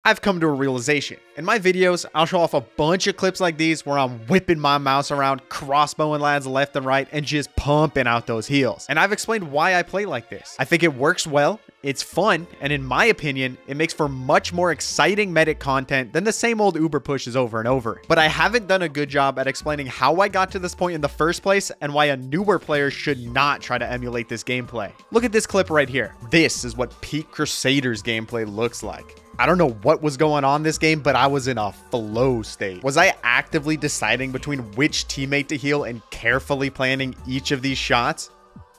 I've come to a realization. In my videos, I'll show off a bunch of clips like these where I'm whipping my mouse around, crossbowing lads left and right, and just pumping out those heals. And I've explained why I play like this. I think it works well, it's fun, and in my opinion, it makes for much more exciting medic content than the same old Uber pushes over and over. But I haven't done a good job at explaining how I got to this point in the first place and why a newer player should not try to emulate this gameplay. Look at this clip right here. This is what peak Crusaders gameplay looks like. I don't know what was going on this game, but I was in a flow state. Was I actively deciding between which teammate to heal and carefully planning each of these shots?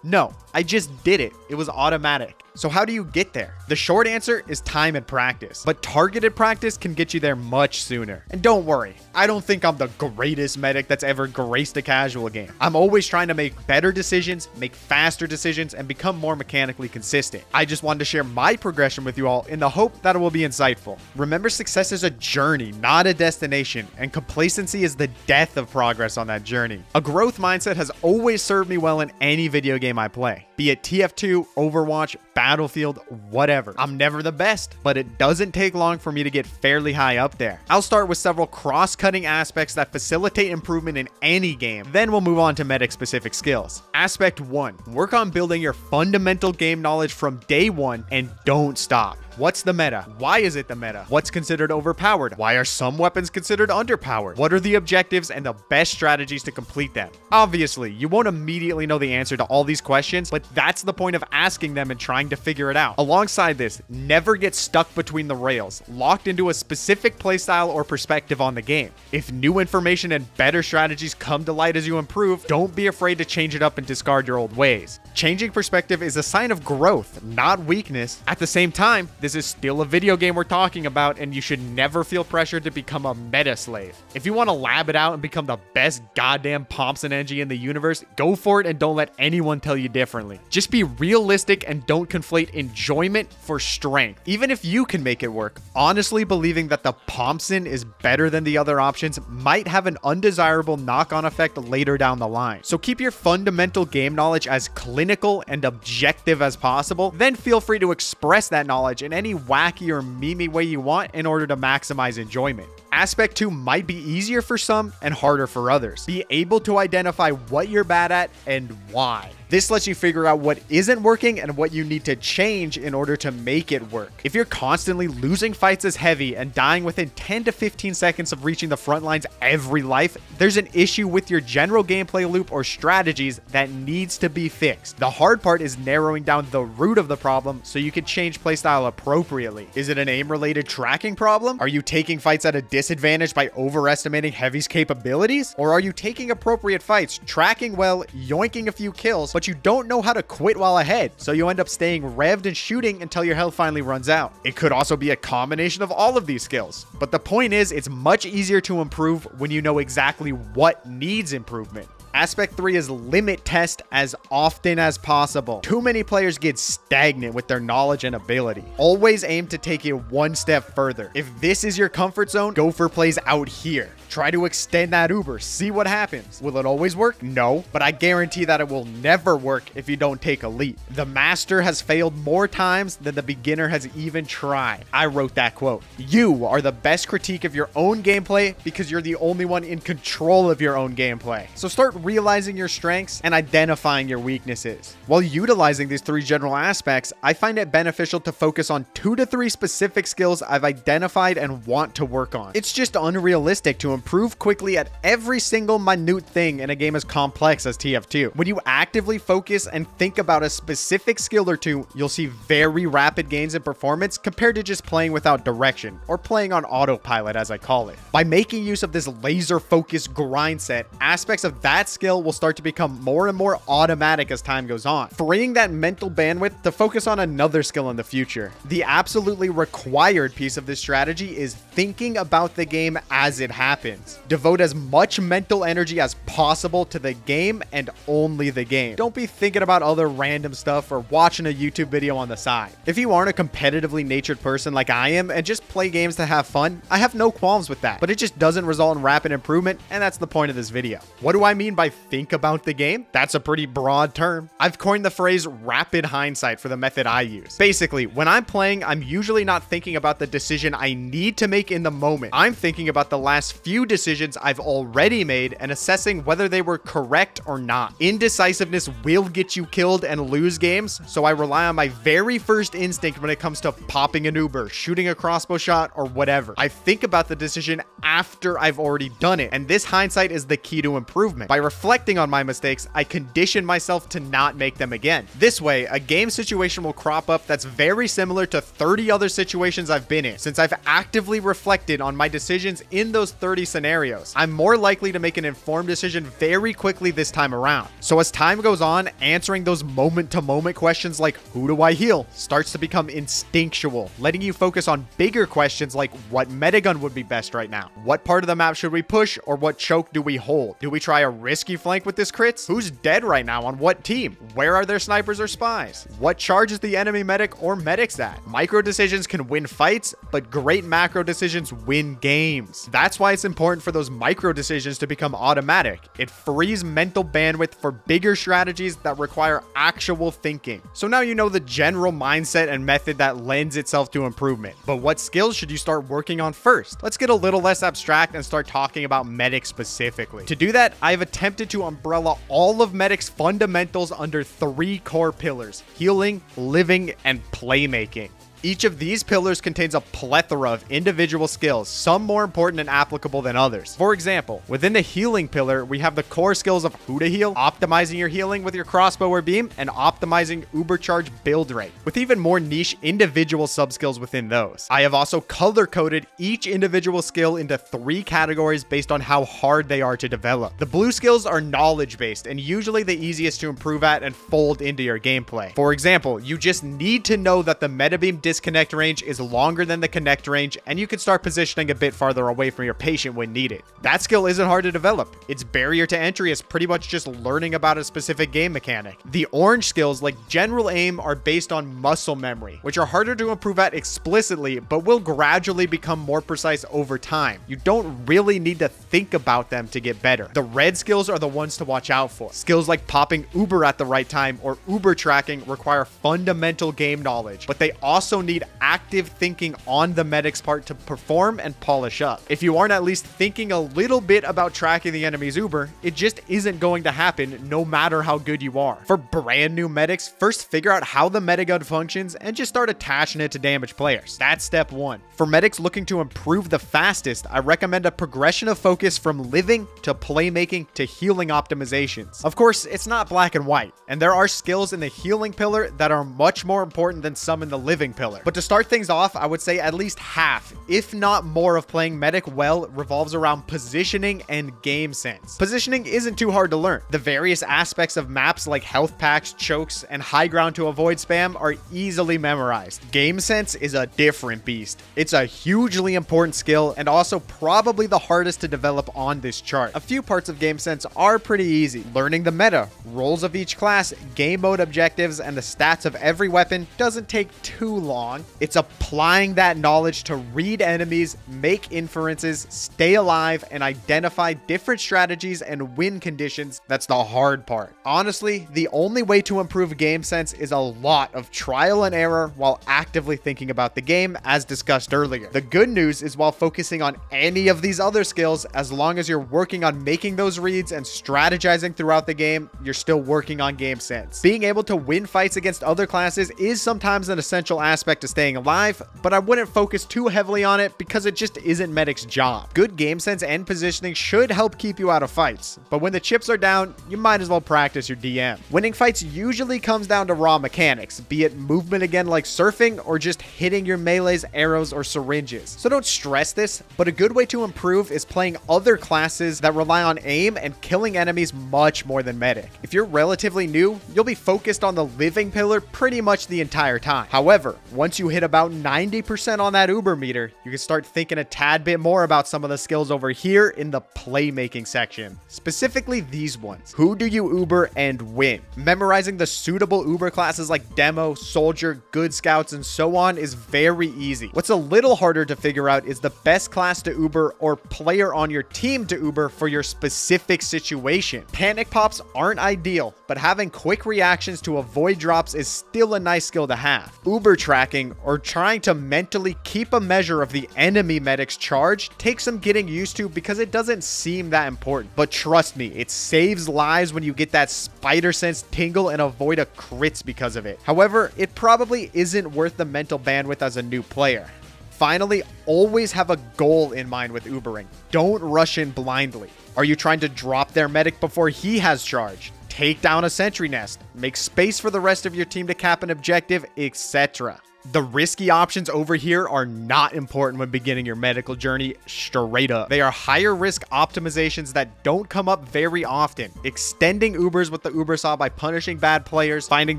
No, I just did it. It was automatic. So how do you get there? The short answer is time and practice, but targeted practice can get you there much sooner. And don't worry, I don't think I'm the greatest medic that's ever graced a casual game. I'm always trying to make better decisions, make faster decisions, and become more mechanically consistent. I just wanted to share my progression with you all in the hope that it will be insightful. Remember, success is a journey, not a destination, and complacency is the death of progress on that journey. A growth mindset has always served me well in any video game I play, be it TF2, Overwatch, Battlefield, whatever. I'm never the best, but it doesn't take long for me to get fairly high up there. I'll start with several cross-cutting aspects that facilitate improvement in any game. Then we'll move on to medic-specific skills. Aspect 1. Work on building your fundamental game knowledge from day one and don't stop. What's the meta? Why is it the meta? What's considered overpowered? Why are some weapons considered underpowered? What are the objectives and the best strategies to complete them? Obviously, you won't immediately know the answer to all these questions, but that's the point of asking them and trying to figure it out. Alongside this, never get stuck between the rails, locked into a specific playstyle or perspective on the game. If new information and better strategies come to light as you improve, don't be afraid to change it up and discard your old ways. Changing perspective is a sign of growth, not weakness. At the same time, this is still a video game we're talking about, and you should never feel pressured to become a meta slave. If you want to lab it out and become the best goddamn Thompson Engie in the universe, go for it and don't let anyone tell you differently. Just be realistic and don't conflate enjoyment for strength. Even if you can make it work, honestly believing that the Thompson is better than the other options might have an undesirable knock-on effect later down the line. So keep your fundamental game knowledge as clinical and objective as possible, then feel free to express that knowledge in any wacky or memey way you want in order to maximize enjoyment. Aspect 2 might be easier for some and harder for others. Be able to identify what you're bad at and why. This lets you figure out what isn't working and what you need to change in order to make it work. If you're constantly losing fights as heavy and dying within 10 to 15 seconds of reaching the front lines every life, there's an issue with your general gameplay loop or strategies that needs to be fixed. The hard part is narrowing down the root of the problem so you can change playstyle appropriately. Is it an aim-related tracking problem? Are you taking fights at a disadvantage by overestimating Heavy's capabilities? Or are you taking appropriate fights, tracking well, yoinking a few kills, but you don't know how to quit while ahead, so you end up staying revved and shooting until your health finally runs out? It could also be a combination of all of these skills. But the point is, it's much easier to improve when you know exactly what needs improvement. Aspect 3 is limit test as often as possible. Too many players get stagnant with their knowledge and ability. Always aim to take it one step further. If this is your comfort zone, go for plays out here. Try to extend that Uber, see what happens. Will it always work? No, but I guarantee that it will never work if you don't take a leap. The master has failed more times than the beginner has even tried. I wrote that quote. You are the best critique of your own gameplay because you're the only one in control of your own gameplay. So start realizing your strengths and identifying your weaknesses. While utilizing these 3 general aspects, I find it beneficial to focus on 2 to 3 specific skills I've identified and want to work on. It's just unrealistic to improve quickly at every single minute thing in a game as complex as TF2. When you actively focus and think about a specific skill or two, you'll see very rapid gains in performance compared to just playing without direction, or playing on autopilot as I call it. By making use of this laser-focused grind set, aspects of that skill will start to become more and more automatic as time goes on, freeing that mental bandwidth to focus on another skill in the future. The absolutely required piece of this strategy is thinking about the game as it happens. Devote as much mental energy as possible to the game and only the game. Don't be thinking about other random stuff or watching a YouTube video on the side. If you aren't a competitively natured person like I am and just play games to have fun, I have no qualms with that, but it just doesn't result in rapid improvement, and that's the point of this video. What do I mean by by think about the game? That's a pretty broad term. I've coined the phrase rapid hindsight for the method I use. Basically, when I'm playing, I'm usually not thinking about the decision I need to make in the moment. I'm thinking about the last few decisions I've already made and assessing whether they were correct or not. Indecisiveness will get you killed and lose games, so I rely on my very first instinct when it comes to popping an Uber, shooting a crossbow shot, or whatever. I think about the decision after I've already done it, and this hindsight is the key to improvement. By reflecting on my mistakes, I condition myself to not make them again. This way, a game situation will crop up that's very similar to 30 other situations I've been in. Since I've actively reflected on my decisions in those 30 scenarios, I'm more likely to make an informed decision very quickly this time around. So as time goes on, answering those moment-to-moment questions like, who do I heal, starts to become instinctual, letting you focus on bigger questions like, what Medigun would be best right now? What part of the map should we push, or what choke do we hold? Do we try a risky flank with this crits? Who's dead right now on what team? Where are there snipers or spies? What charge is the enemy medic or medics at? Micro decisions can win fights, but great macro decisions win games. That's why it's important for those micro decisions to become automatic. It frees mental bandwidth for bigger strategies that require actual thinking. So now you know the general mindset and method that lends itself to improvement. But what skills should you start working on first? Let's get a little less abstract and start talking about medics specifically. To do that, I've attempted to umbrella all of medics fundamentals under 3 core pillars: healing, living, and playmaking. Each of these pillars contains a plethora of individual skills, some more important and applicable than others. For example, within the healing pillar, we have the core skills of who to heal, optimizing your healing with your crossbow or beam, and optimizing uber charge build rate, with even more niche individual sub-skills within those. I have also color-coded each individual skill into 3 categories based on how hard they are to develop. The blue skills are knowledge-based and usually the easiest to improve at and fold into your gameplay. For example, you just need to know that the meta beam disconnect range is longer than the connect range, and you can start positioning a bit farther away from your patient when needed. That skill isn't hard to develop. Its barrier to entry is pretty much just learning about a specific game mechanic. The orange skills, like general aim, are based on muscle memory, which are harder to improve at explicitly, but will gradually become more precise over time. You don't really need to think about them to get better. The red skills are the ones to watch out for. Skills like popping Uber at the right time or Uber tracking require fundamental game knowledge, but they also need active thinking on the medic's part to perform and polish up. If you aren't at least thinking a little bit about tracking the enemy's Uber, it just isn't going to happen no matter how good you are. For brand new medics, first figure out how the medigun functions and just start attaching it to damaged players. That's step 1. For medics looking to improve the fastest, I recommend a progression of focus from living to playmaking to healing optimizations. Of course, it's not black and white, and there are skills in the healing pillar that are much more important than some in the living pillar. But to start things off, I would say at least half, if not more, of playing medic well revolves around positioning and game sense. Positioning isn't too hard to learn. The various aspects of maps like health packs, chokes, and high ground to avoid spam are easily memorized. Game sense is a different beast. It's a hugely important skill and also probably the hardest to develop on this chart. A few parts of game sense are pretty easy. Learning the meta, roles of each class, game mode objectives, and the stats of every weapon doesn't take too long. It's applying that knowledge to read enemies, make inferences, stay alive, and identify different strategies and win conditions that's the hard part. Honestly, the only way to improve game sense is a lot of trial and error while actively thinking about the game, as discussed earlier. The good news is while focusing on any of these other skills, as long as you're working on making those reads and strategizing throughout the game, you're still working on game sense. Being able to win fights against other classes is sometimes an essential aspect to staying alive, but I wouldn't focus too heavily on it because it just isn't medic's job. Good game sense and positioning should help keep you out of fights, but when the chips are down, you might as well practice your DM. Winning fights usually comes down to raw mechanics, be it movement again like surfing or just hitting your melees, arrows, or syringes. So don't stress this, but a good way to improve is playing other classes that rely on aim and killing enemies much more than medic. If you're relatively new, you'll be focused on the living pillar pretty much the entire time. However, Once you hit about 90% on that Uber meter, you can start thinking a tad bit more about some of the skills over here in the playmaking section. Specifically these ones. Who do you Uber and when? Memorizing the suitable Uber classes like Demo, Soldier, Good Scouts, and so on is very easy. What's a little harder to figure out is the best class to Uber or player on your team to Uber for your specific situation. Panic pops aren't ideal, but having quick reactions to avoid drops is still a nice skill to have. Uber tracking, or trying to mentally keep a measure of the enemy medic's charge, takes some getting used to because it doesn't seem that important. But trust me, it saves lives when you get that spider sense tingle and avoid a crits because of it. However, it probably isn't worth the mental bandwidth as a new player. Finally, always have a goal in mind with Ubering. Don't rush in blindly. Are you trying to drop their medic before he has charge? Take down a sentry nest, make space for the rest of your team to cap an objective, etc. The risky options over here are not important when beginning your medical journey, straight up. They are higher risk optimizations that don't come up very often. Extending Ubers with the VIta-saw by punishing bad players, finding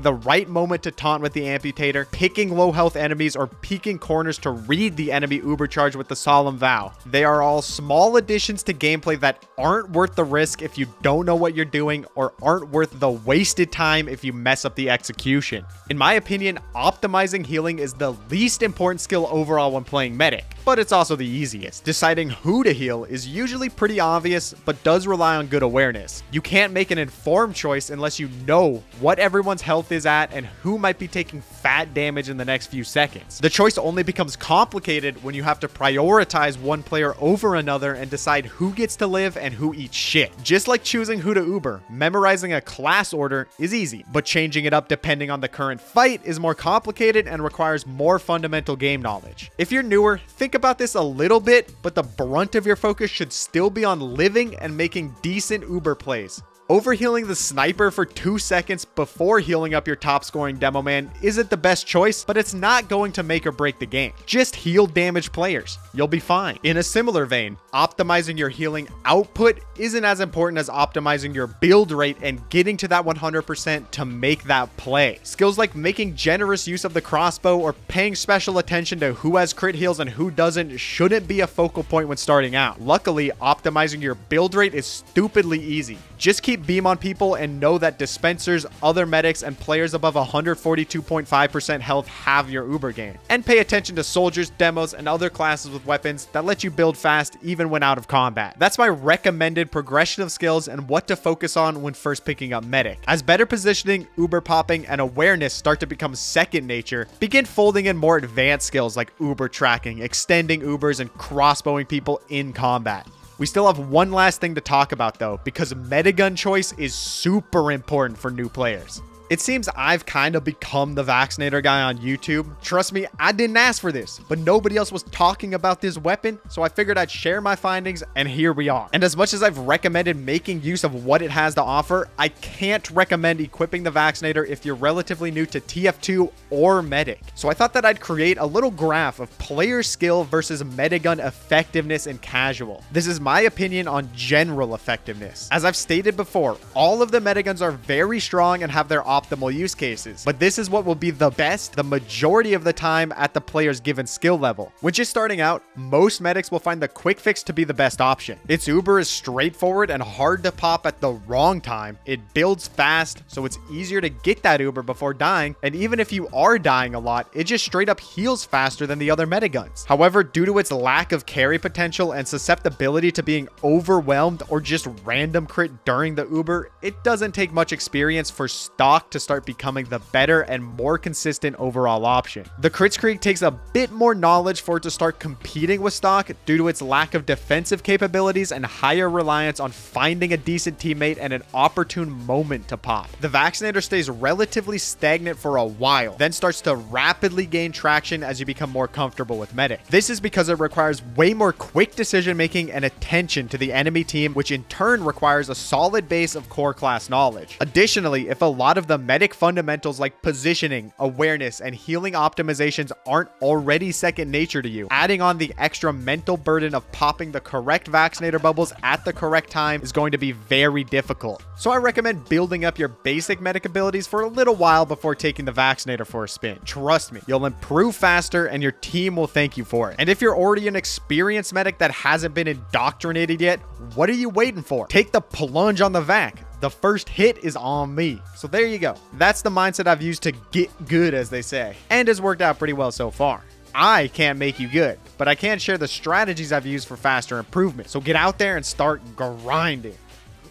the right moment to taunt with the amputator, picking low health enemies, or peeking corners to read the enemy Uber charge with the solemn vow. They are all small additions to gameplay that aren't worth the risk if you don't know what you're doing, or aren't worth the wasted time if you mess up the execution. In my opinion, optimizing healing is the least important skill overall when playing medic, but it's also the easiest. Deciding who to heal is usually pretty obvious, but does rely on good awareness. You can't make an informed choice unless you know what everyone's health is at and who might be taking fat damage in the next few seconds. The choice only becomes complicated when you have to prioritize one player over another and decide who gets to live and who eats shit. Just like choosing who to Uber, memorizing a class order is easy, but changing it up depending on the current fight is more complicated and requires more fundamental game knowledge. If you're newer, think about this a little bit, but the brunt of your focus should still be on living and making decent Uber plays. Overhealing the sniper for 2 seconds before healing up your top scoring demo man isn't the best choice, but it's not going to make or break the game. Just heal damaged players. You'll be fine. In a similar vein, optimizing your healing output isn't as important as optimizing your build rate and getting to that 100% to make that play. Skills like making generous use of the crossbow or paying special attention to who has crit heals and who doesn't shouldn't be a focal point when starting out. Luckily, optimizing your build rate is stupidly easy. Just keep beam on people and know that dispensers, other medics, and players above 142.5% health have your Uber game. And pay attention to soldiers, demos, and other classes with weapons that let you build fast even when out of combat. That's my recommended progression of skills and what to focus on when first picking up medic. As better positioning, Uber popping, and awareness start to become second nature, begin folding in more advanced skills like Uber tracking, extending Ubers, and crossbowing people in combat. We still have one last thing to talk about though, because Medigun Choice is super important for new players. It seems I've kind of become the vaccinator guy on YouTube. Trust me, I didn't ask for this, but nobody else was talking about this weapon, so I figured I'd share my findings, and here we are. And as much as I've recommended making use of what it has to offer, I can't recommend equipping the vaccinator if you're relatively new to TF2 or medic. So I thought that I'd create a little graph of player skill versus medigun effectiveness in casual. This is my opinion on general effectiveness. As I've stated before, all of the mediguns are very strong and have their optimal use cases, but this is what will be the best the majority of the time at the player's given skill level. When just starting out, most medics will find the quick fix to be the best option. Its Uber is straightforward and hard to pop at the wrong time. It builds fast, so it's easier to get that Uber before dying, and even if you are dying a lot, it just straight up heals faster than the other mediguns. However, due to its lack of carry potential and susceptibility to being overwhelmed or just random crit during the Uber, it doesn't take much experience for stock to start becoming the better and more consistent overall option. The crit streak takes a bit more knowledge for it to start competing with stock due to its lack of defensive capabilities and higher reliance on finding a decent teammate and an opportune moment to pop. The vaccinator stays relatively stagnant for a while, then starts to rapidly gain traction as you become more comfortable with medic. This is because it requires way more quick decision making and attention to the enemy team, which in turn requires a solid base of core class knowledge. Additionally, if a lot of the the medic fundamentals like positioning, awareness, and healing optimizations aren't already second nature to you, adding on the extra mental burden of popping the correct vaccinator bubbles at the correct time is going to be very difficult. So I recommend building up your basic medic abilities for a little while before taking the vaccinator for a spin. Trust me, you'll improve faster and your team will thank you for it. And if you're already an experienced medic that hasn't been indoctrinated yet, what are you waiting for? Take the plunge on the vac. The first hit is on me. So there you go. That's the mindset I've used to get good, as they say, and has worked out pretty well so far. I can't make you good, but I can share the strategies I've used for faster improvement. So get out there and start grinding.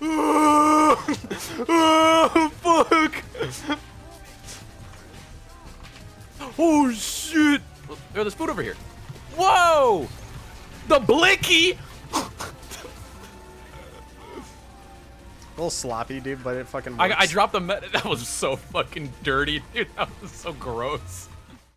Oh, fuck. Oh, shit. Oh, there's food over here. Whoa. The blicky. A little sloppy, dude, but it fucking works. I dropped the that was so fucking dirty, dude. That was so gross.